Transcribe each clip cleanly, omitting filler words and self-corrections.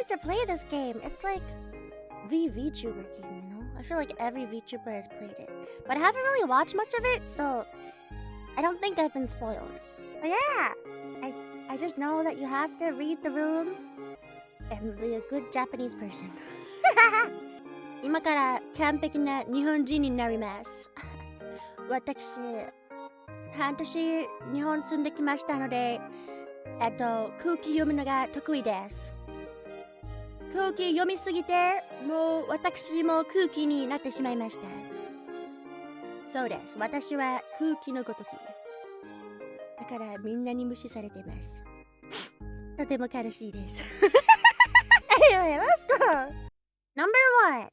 wanted to play this game. It's like the VTuber game, you know? I feel like every VTuber has played it. But I haven't really watched much of it, so I don't think I've been spoiled. But yeah, I just know that you have to read the room and be a good Japanese person. 今から完璧な日本人になります。私、半年日本住んできましたので、空気読むのが得意です。空気読みすぎて、もう私も空気になってしまいました。そうです。私は空気のごとき。だからみんなに無視されてます。とても悲しいです。Anyway, let's go! Number 1.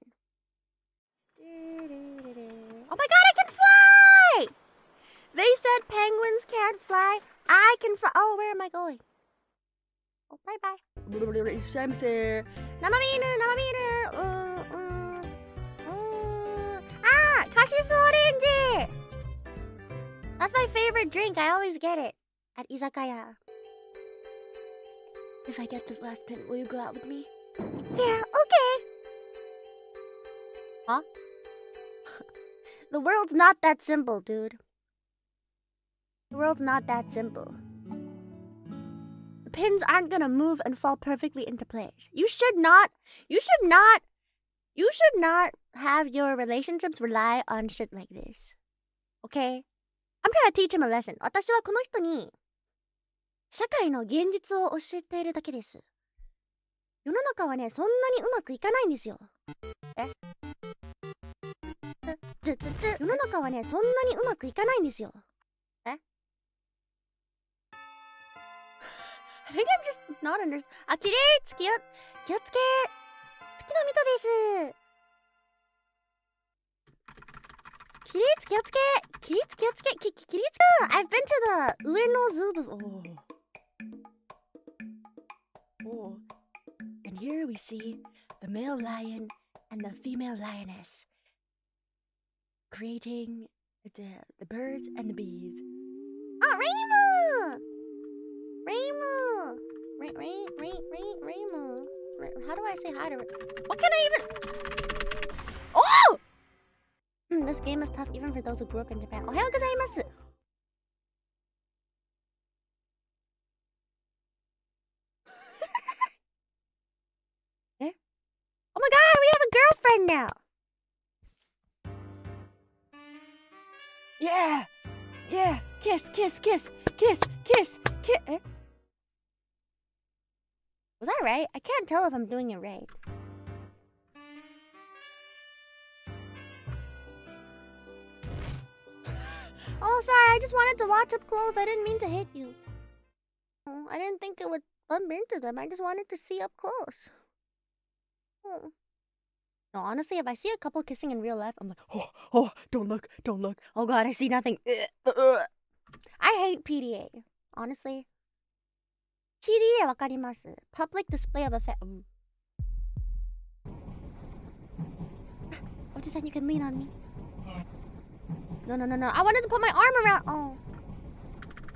Oh my god, I can fly! They said penguins can't fly. I can fly. Oh, where am I going? Oh, bye bye. 샴세. 나마미르. Ah, 카시스 오렌지. That's my favorite drink. I always get it at izakaya. If I get this last pin, will you go out with me? Yeah, okay. Huh? The world's not that simple, dude. The world's not that simple. The pins aren't gonna move and fall perfectly into place. You should not have your relationships rely on shit like this. Okay? I'm trying to teach him a lesson. 私はこの人に社会の現実を教えているだけです。世の中はね、そんなにうまくいかないんですよ。世の中はね、そんなにうまくいかないんですよ。I think I'm just not understanding. あ、きれい、気をつけ。月のみとです。起立気をつけ。起立気をつけ。起立。I've been to the 上野 zoo before. Oh. And here we see the male lion and the female lioness creating the birds and the bees. Oh, Reimu! Reimu. How do I say hi to her? What can I even... Oh! This game is tough even for those who grew up in Japan. Ohayou gozaimasu! Eh? Oh my god, we have a girlfriend now! Yeah! Kiss! Eh? Was that right? I can't tell if I'm doing it right. Oh, sorry, I just wanted to watch up close. I didn't mean to hit you. Oh, I didn't think it would bump into them. I just wanted to see up close. Oh. No, honestly, if I see a couple kissing in real life, I'm like, oh, don't look. Oh god, I see nothing. I hate PDA. Honestly. PDA わかります. Public display of affection. Oji-san, you can lean on me. No. I wanted to put my arm around... Oh.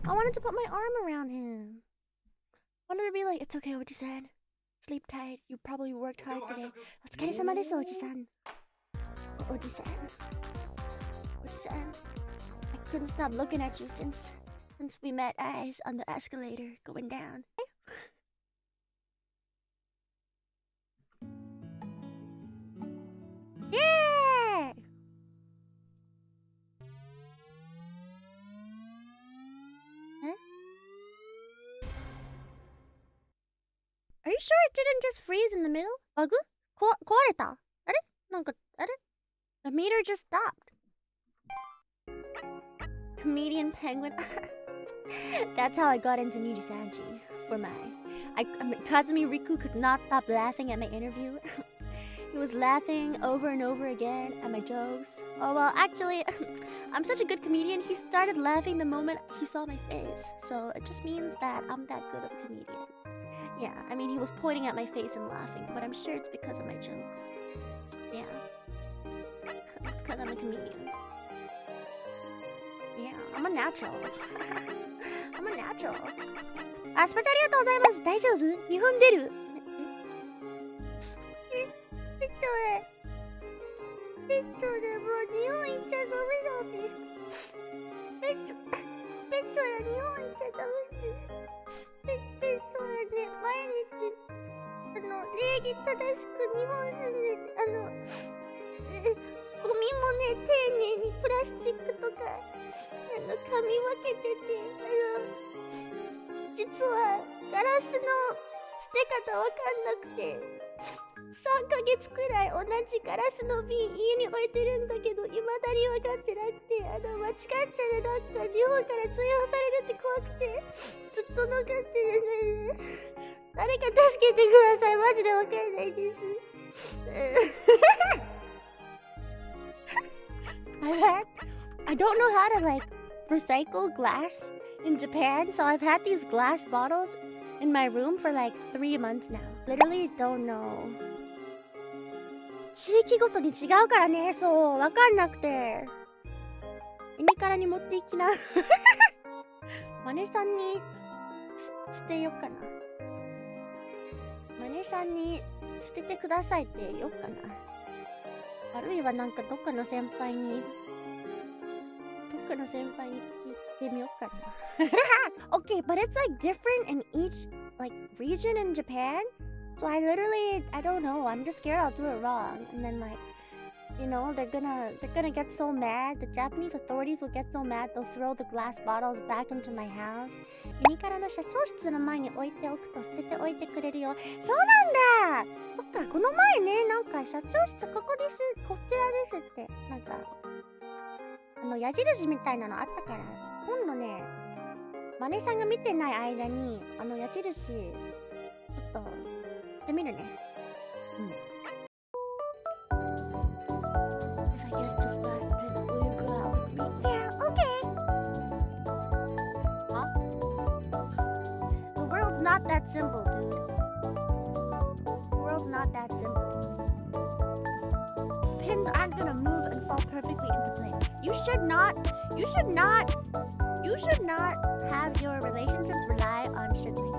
I wanted to put my arm around him. I wanted to be like, it's okay, Oji-san. Sleep tight. You probably worked hard today. Otsukaresama desu, Oji-san. Oji-san. I couldn't stop looking at you since we met eyes on the escalator going down. Yeah! Huh? Are you sure it didn't just freeze in the middle? Bug? 壊れた? あれ? なんか, あれ? The meter just stopped. Comedian penguin. That's how I got into Nijisanji. For my... Kazumi Riku could not stop laughing at my interview. He was laughing over and over again at my jokes. Oh, well, actually, I'm such a good comedian, he started laughing the moment he saw my face. So it just means that I'm that good of a comedian. Yeah, I mean, he was pointing at my face and laughing, but I'm sure it's because of my jokes. Yeah. It's because I'm a comedian. Yeah, I'm a natural. I'm a natural. あ、スパチャありがとうございます。大丈夫？日本出る？ペットでもう日本行っちゃダメなんです。ペットは日本行っちゃダメです。ペットはね、毎日礼儀正しく日本住んでて、ゴミもね、丁寧にプラスチックとか噛み分けてて、実はガラスの捨て方わかんなくて、3ヶ月くらい同じガラスの瓶家に置いてるんだけど、未だに分かってなくて、間違ったらなんか日本から追放されるって怖くて、ずっと残ってるんだよね。誰か助けてください。マジで分かんないです。I don't know how to like recycle glass in Japan, so I've had these glass bottles in my room for like 3 months now. Literally don't know. 地域ごとに違うからね、そう、わかんなくて。耳からに持っていきな。マネさんに捨てよっかな。マネさんに捨ててくださいってよっかな。あるいはなんかどっかの先輩に聞いてみようかな。Okay, but it's like different in each like region in Japan. So I don't know. I'm just scared I'll do it wrong. And then like, you know, they're gonna get so mad. The Japanese authorities will get so mad they'll throw the glass bottles back into my house. ユニカラの社長室の前に置いておくと捨てておいてくれるよ。そうなんだ。そっか、この前ね、なんか社長室ここです、こちらですってなんか矢印みたいなのあったから、今度ね、マネさんが見てない間に矢印ちょっとやってみるね。うん。Not that simple, dude. The world's not that simple. Pins aren't gonna move and fall perfectly into place. You should not have your relationships rely on shipping.